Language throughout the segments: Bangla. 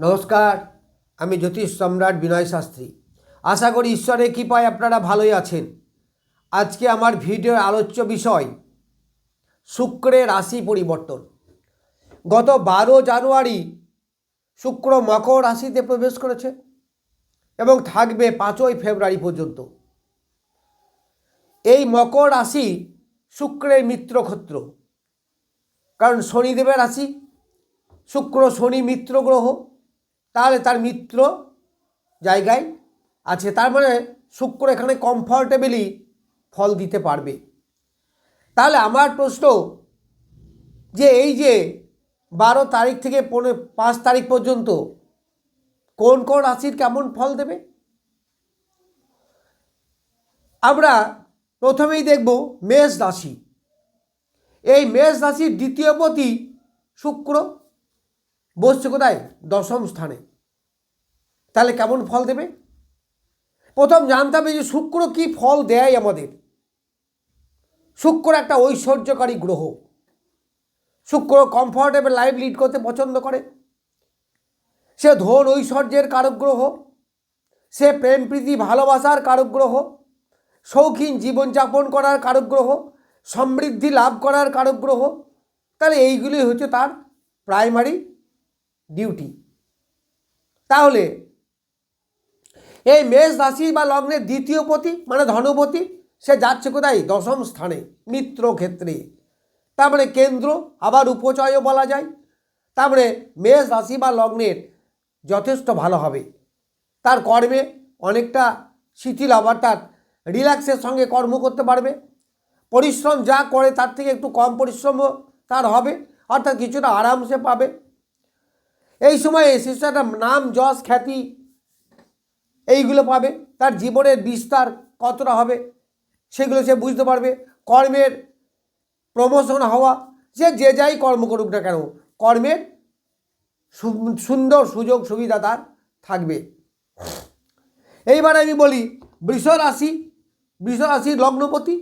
নমস্কার, আমি জ্যোতিষ সম্রাট বিনয় শাস্ত্রী। আশা করি ঈশ্বরের কৃপায় আপনারা ভালোই আছেন। আজকে আমার ভিডিওর আলোচ্য বিষয় শুক্রের রাশি পরিবর্তন। গত 12 জানুয়ারি শুক্র মকর রাশিতে প্রবেশ করেছে এবং থাকবে 5ই ফেব্রুয়ারি পর্যন্ত। এই মকর রাশি শুক্রের মিত্র ক্ষেত্র, কারণ শনিদেবের রাশি, শুক্র শনি মিত্র গ্রহ, তাহলে তার মিত্র জায়গায় আছে, তার মানে শুক্র এখানে কমফর্টেবলি ফল দিতে পারবে। তাহলে আমার প্রশ্ন যে এই যে 12 তারিখ থেকে 5 তারিখ পর্যন্ত কোন কোন রাশির কেমন ফল দেবে, আমরা প্রথমেই দেখব মেষ রাশি। এই মেষ রাশির দ্বিতীয় পতি শুক্র বসছে কোথায়? 10ম স্থানে। তাহলে কেমন ফল দেবে? প্রথম জানতে হবে যে শুক্র কি ফল দেয় আমাদের। শুক্র একটা ঐশ্বর্যকারী গ্রহ। শুক্র কমফর্টেবল লাইফ লিড করতে পছন্দ করে। সে ধন ঐশ্বর্যের কারক গ্রহ, সে প্রেম প্রীতি ভালোবাসার কারক গ্রহ, শৌখিন জীবনযাপন করার কারক গ্রহ, সমৃদ্ধি লাভ করার কারক গ্রহ। তাহলে এইগুলি হচ্ছে তার প্রাইমারি ডিউটি। তাহলে এই মেষ রাশি বা লগ্নের দ্বিতীয় পতি মানে ধনপতি, সে যাচ্ছে কোথায়? 10ম স্থানে, মিত্র ক্ষেত্রে। তারপরে কেন্দ্র, আবার উপচয়ও বলা যায়। তারপরে মেষ রাশি বা লগ্নের যথেষ্ট ভালো হবে। তার কর্মে অনেকটা শিথিল, অর্থাৎ রিল্যাক্সের সঙ্গে কর্ম করতে পারবে। পরিশ্রম যা করে তার থেকে একটু কম পরিশ্রমও তার হবে, অর্থাৎ কিছুটা আরাম সে পাবে। এই সময়ে সে একটা নাম যশ খ্যাতি এইগুলো পাবে। তার জীবনের বিস্তার কতটা হবে সেগুলো সে বুঝতে পারবে। কর্মের প্রমোশন হওয়া, সে যে যাই কর্ম করুক না কেন, কর্মের সুন্দর সুযোগ সুবিধা তার থাকবে। এইবার আমি বলি বৃষ রাশি। বৃষ রাশির লগ্নপতি,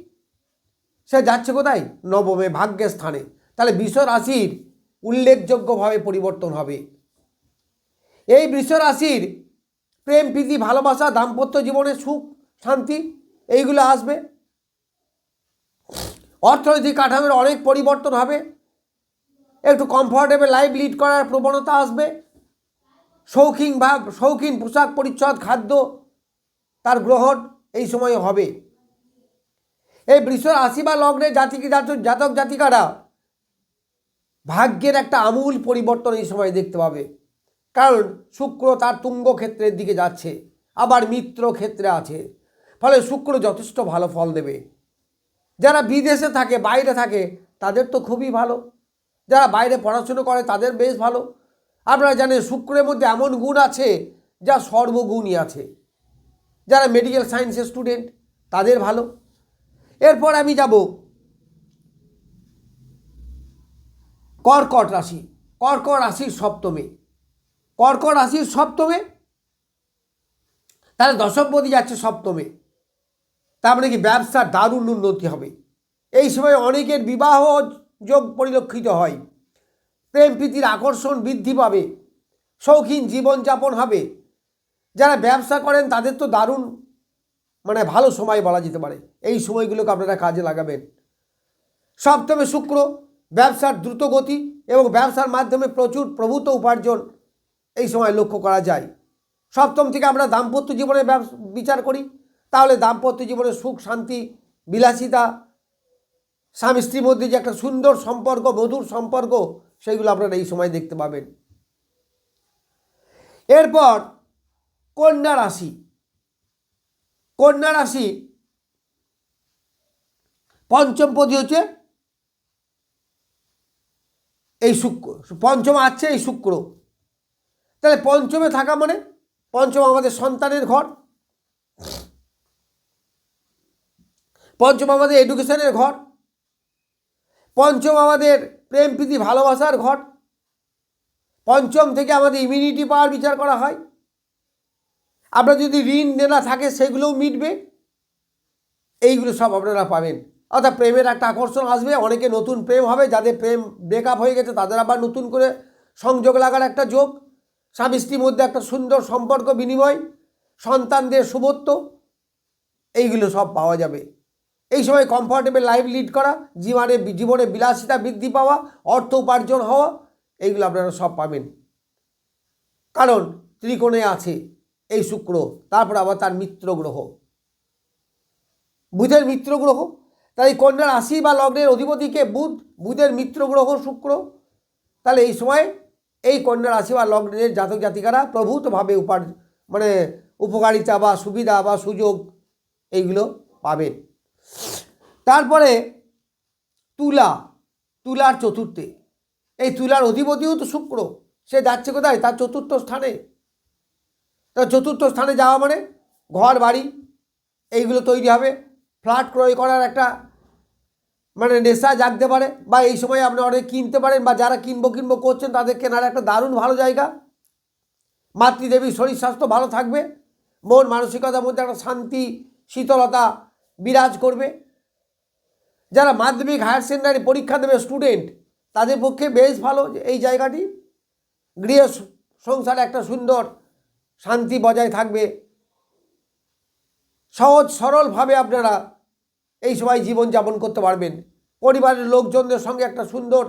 সে যাচ্ছে কোথায়? 9মে, ভাগ্যের স্থানে। তাহলে বৃষ রাশির উল্লেখযোগ্যভাবে পরিবর্তন হবে। এই বৃষ রাশির প্রেম প্রীতি ভালোবাসা, দাম্পত্য জীবনে সুখ শান্তি এইগুলো আসবে। অর্থনৈতিক কাঠামোর অনেক পরিবর্তন হবে। একটু কমফর্টেবল লাইফ লিড করার প্রবণতা আসবে। শৌখিন পোশাক পরিচ্ছদ খাদ্য তার গ্রহণ এই সময় হবে। এই বৃষ রাশি বা লগ্নের জাতক জাতিকারা ভাগ্যের একটা আমূল পরিবর্তন এই সময় দেখতে পাবে, কারণ শুক্র তার তুঙ্গ ক্ষেত্রের দিকে যাচ্ছে, আবার মিত্র ক্ষেত্রে আছে। ফলে শুক্র যথেষ্ট ভালো ফল দেবে। যারা বিদেশে থাকে, বাইরে থাকে, তাদের তো খুবই ভালো। যারা বাইরে পড়াশুনো করে তাদের বেশ ভালো। আপনারা জানেন শুক্রের মধ্যে এমন গুণ আছে যা সর্বগুণই আছে। যারা মেডিকেল সায়েন্সের স্টুডেন্ট তাদের ভালো। এরপর আমি যাব কর্কট রাশি। কর্কট রাশির সপ্তমে, কর্কট রাশির সপ্তমে, তাহলে দশমপতি যাচ্ছে সপ্তমে। তার মানে কি ব্যবসার দারুণ উন্নতি হবে। এই সময় অনেকের বিবাহ যোগ পরিলক্ষিত হয়। প্রেম প্রীতির আকর্ষণ বৃদ্ধি পাবে। শৌখিন জীবনযাপন হবে। যারা ব্যবসা করেন তাদের তো দারুণ ভালো সময় বলা যেতে পারে। এই সময়গুলোকে আপনারা কাজে লাগাবেন। সপ্তমে শুক্র, ব্যবসার দ্রুত গতি এবং ব্যবসার মাধ্যমে প্রচুর প্রভূত উপার্জন এই সময় লক্ষ্য করা যায়। সপ্তম থেকে আমরা দাম্পত্য জীবনের বিচার করি, তাহলে দাম্পত্য জীবনে সুখ শান্তি বিলাসিতা, স্বামী স্ত্রীর মধ্যে যে একটা সুন্দর সম্পর্ক, মধুর সম্পর্ক, সেইগুলো আপনারা এই সময় দেখতে পাবেন। এরপর কন্যা রাশি। কন্যা রাশি পঞ্চমপতি হচ্ছে এই শুক্র, পঞ্চমে আছে এই শুক্র। তাহলে পঞ্চমে থাকা মানে পঞ্চম আমাদের সন্তানের ঘর, পঞ্চম আমাদের এডুকেশনের ঘর, পঞ্চম আমাদের প্রেম প্রীতি ভালোবাসার ঘর, পঞ্চম থেকে আমাদের ইমিউনিটি পাওয়ার বিচার করা হয়। আপনার যদি ঋণ দেনা থাকে সেগুলোও মিটবে। এইগুলো সব আপনারা পাবেন। অর্থাৎ প্রেমের একটা আকর্ষণ আসবে। অনেকে নতুন প্রেম হবে, যাদের প্রেম ব্রেকআপ হয়ে গেছে তাদের আবার নতুন করে সংযোগ লাগার একটা যোগ। স্বামী স্ত্রীর মধ্যে একটা সুন্দর সম্পর্ক বিনিময়, সন্তানদের শুভত্ব, এইগুলো সব পাওয়া যাবে। এই সময় কমফর্টেবল লাইফ লিড করা, জীবনে বিলাসিতা বৃদ্ধি পাওয়া, অর্থ উপার্জন হওয়া, এইগুলো আপনারা সব পাবেন। কারণ ত্রিকোণে আছে এই শুক্র, তারপর আবার তার মিত্র গ্রহ, বুধের মিত্র গ্রহ। তাই কন্যা রাশি বা লগ্নের অধিপতিকে বুধ, বুধের মিত্র গ্রহ শুক্র। তাহলে এই সময় এই কন্যা রাশি বা লগ্নের জাতক জাতিকারা প্রভূতভাবে উপকারিতা বা সুবিধা বা সুযোগ এইগুলো পাবেন। তারপরে তুলা, তুলার চতুর্থে, এই তুলার অধিপতিও তো শুক্র, সে যাচ্ছে কোথায়? তার চতুর্থ স্থানে। তার চতুর্থ স্থানে যাওয়া মানে ঘর বাড়ি এইগুলো তৈরি হবে, ফ্ল্যাট ক্রয় করার একটা নেশা জাগতে পারে, বা এই সময় আপনি অনেক কিনতে পারেন, বা যারা কিনবো করছেন তাদের কেনার একটা দারুণ ভালো জায়গা। মাতৃদেবীর শরীর স্বাস্থ্য ভালো থাকবে, মন মানসিকতার মধ্যে একটা শান্তি শীতলতা বিরাজ করবে। যারা মাধ্যমিক হায়ার সেকেন্ডারি পরীক্ষা দেবে স্টুডেন্ট, তাদের পক্ষে বেশ ভালো এই জায়গাটি। গৃহ সংসারে একটা সুন্দর শান্তি বজায় থাকবে, সহজ সরলভাবে আপনারা এই সময় জীবনযাপন করতে পারবেন। পরিবারের লোকজনদের সঙ্গে একটা সুন্দর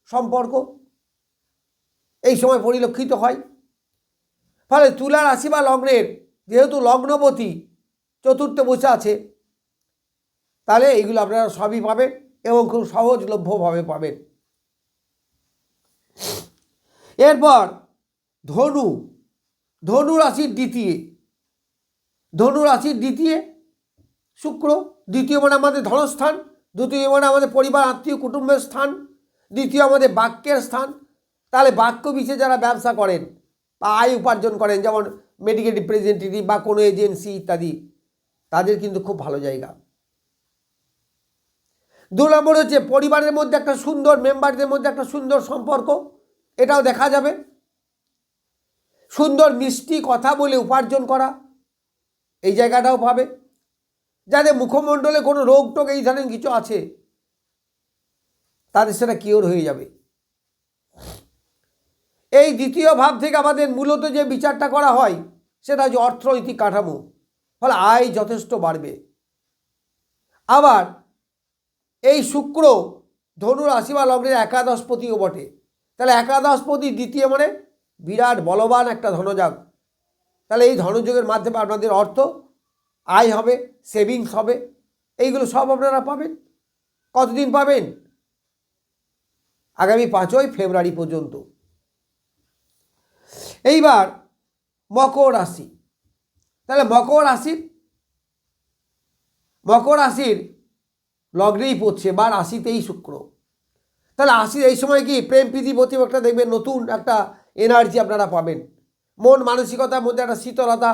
সম্পর্ক এই সময় পরিলক্ষিত হয়। ফলে তুলা রাশি বা লগ্নের যেহেতু লগ্নপতি চতুর্থে বসে আছে, তাহলে এইগুলো আপনারা সবই পাবেন এবং খুব সহজলভ্যভাবে পাবেন। এরপর ধনু, ধনু রাশির দ্বিতীয়, ধনু রাশির দ্বিতীয় শুক্র। দ্বিতীয় মানে আমাদের ধনস্থান, দ্বিতীয় মানে আমাদের পরিবার আত্মীয় কুটুম্বের স্থান, দ্বিতীয় আমাদের বাক্যের স্থান। তাহলে বাক্য বিষয়ে যারা ব্যবসা করেন বা আয় উপার্জন করেন, যেমন মেডিকেল রিপ্রেজেন্টেটিভ বা কোনো এজেন্সি ইত্যাদি, তাদের কিন্তু খুব ভালো জায়গা। 2 নম্বর হচ্ছে পরিবারের মধ্যে একটা সুন্দর, মেম্বারদের মধ্যে একটা সুন্দর সম্পর্ক, এটাও দেখা যাবে। সুন্দর মিষ্টি কথা বলে উপার্জন করা, এই জায়গাটাও পাবে। যাদের মুখমণ্ডলে কোনো রোগ টোগ এই ধরনের কিছু আছে, তাদের সেটা কিওর হয়ে যাবে। এই দ্বিতীয় ভাব থেকে আমাদের মূলত যে বিচারটা করা হয় সেটা হচ্ছে অর্থনৈতিক কাঠামো, ফলে আয় যথেষ্ট বাড়বে। আবার এই শুক্র ধনু রাশি বা লগ্নের একাদশপতিও বটে। তাহলে একাদশপতি দ্বিতীয় মানে বিরাট বলবান একটা ধনযোগ। তাহলে এই ধনযোগের মাধ্যমে আপনাদের অর্থ আয় হবে, সেভিংস হবে, এইগুলো সব আপনারা পাবেন। কতদিন পাবেন? আগামী 5ই ফেব্রুয়ারি পর্যন্ত। এইবার মকর রাশি, তাহলে মকর রাশির লগ্নেই পড়ছে বা রাশিতেই শুক্র। তাহলে রাশির এই সময় কি প্রেম প্রীতি প্রতিম একটা দেখবেন নতুন একটা এনার্জি আপনারা পাবেন, মন মানসিকতার মধ্যে একটা শীতলতা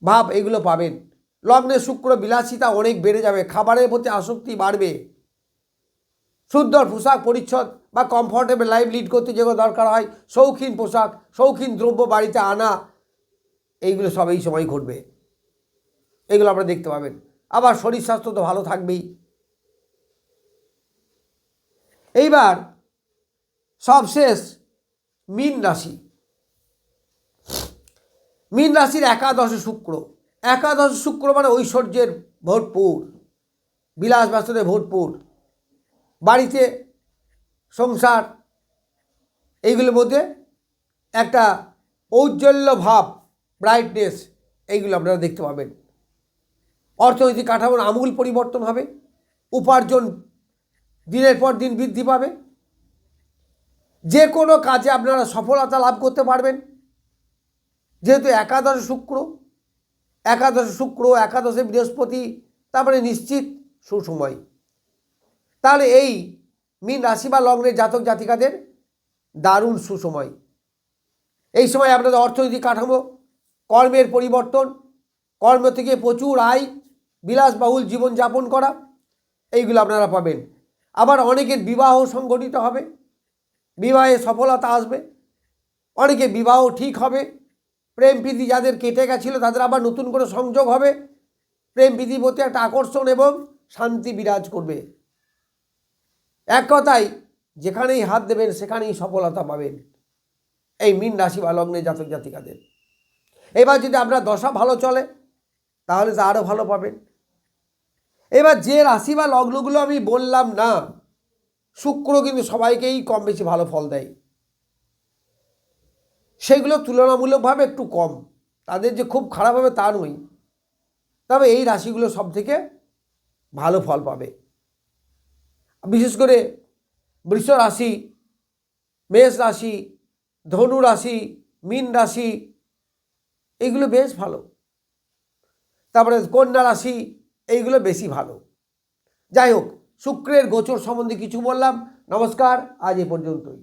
ভাব এগুলো পাবেন। লগ্নে শুক্র বিলাসিতা অনেক বেড়ে যাবে, খাবারের প্রতি আসক্তি বাড়বে, সুন্দর পোশাক পরিচ্ছদ বা কমফর্টেবল লাইফ লিড করতে যেগুলো দরকার হয়, শৌখিন পোশাক শৌখিন দ্রব্য বাড়িতে আনা, এইগুলো সব এই সময় ঘটবে, এগুলো আপনারা দেখতে পাবেন। আবার শরীর স্বাস্থ্য তো ভালো থাকবেই। এইবার সবশেষ মীন রাশি, মীন রাশির একাদশে শুক্র। একাদশ শুক্র মানে ঐশ্বর্যের ভরপুর, বিলাস ব্যস্ততে ভরপুর, বাড়িতে সংসার এইগুলোর মধ্যে একটা ঔজ্জ্বল্য ভাব, ব্রাইটনেস, এইগুলো আপনারা দেখতে পাবেন। অর্থনৈতিক কাঠামোর আমূল পরিবর্তন হবে, উপার্জন দিনের পর দিন বৃদ্ধি পাবে, যে কোনো কাজে আপনারা সফলতা লাভ করতে পারবেন। যেহেতু একাদশে শুক্র, একাদশে বৃহস্পতি, তারপরে নিশ্চিত সুসময়। তাহলে এই মীন রাশি বা লগ্নের জাতক জাতিকাদের দারুণ সুসময়। এই সময় আপনাদের অর্থনৈতিক কাঠামো, কর্মের পরিবর্তন, কর্ম থেকে প্রচুর আয়, বিলাসবহুল জীবনযাপন করা, এইগুলো আপনারা পাবেন। আবার অনেকের বিবাহ সংগঠিত হবে, বিবাহে সফলতা আসবে, অনেকে বিবাহ ঠিক হবে, প্রেম প্রীতি যাদের কেটে গেছিল তাদের আবার নতুন করে সংযোগ হবে, প্রেম প্রীতির প্রতি একটা আকর্ষণ এবং শান্তি বিরাজ করবে। এক কথায় যেখানেই হাত দেবেন সেখানেই সফলতা পাবেন। এই মীন রাশি বা লগ্নের জাতক জাতিকাদের। এবার যদি আপনার দশা ভালো চলে তাহলে তো আরও ভালো পাবেন। এবার যে রাশি বা লগ্নগুলো আমি বললাম না, শুক্র কিন্তু সবাইকেই কম বেশি ভালো ফল দেয়, সেগুলো তুলনামূলকভাবে একটু কম, তাদের যে খুব খারাপ হবে তা নয়, তবে এই রাশিগুলো সব থেকে ভালো ফল পাবে। বিশেষ করে বৃষ রাশি, মেষ রাশি, ধনু রাশি, মীন রাশি, এইগুলো বেশ ভালো। তারপরে কন্যা রাশি, এইগুলো বেশি ভালো। যাই হোক, শুক্রের গোচর সম্বন্ধে কিছু বললাম। নমস্কার, আজ এ পর্যন্তই।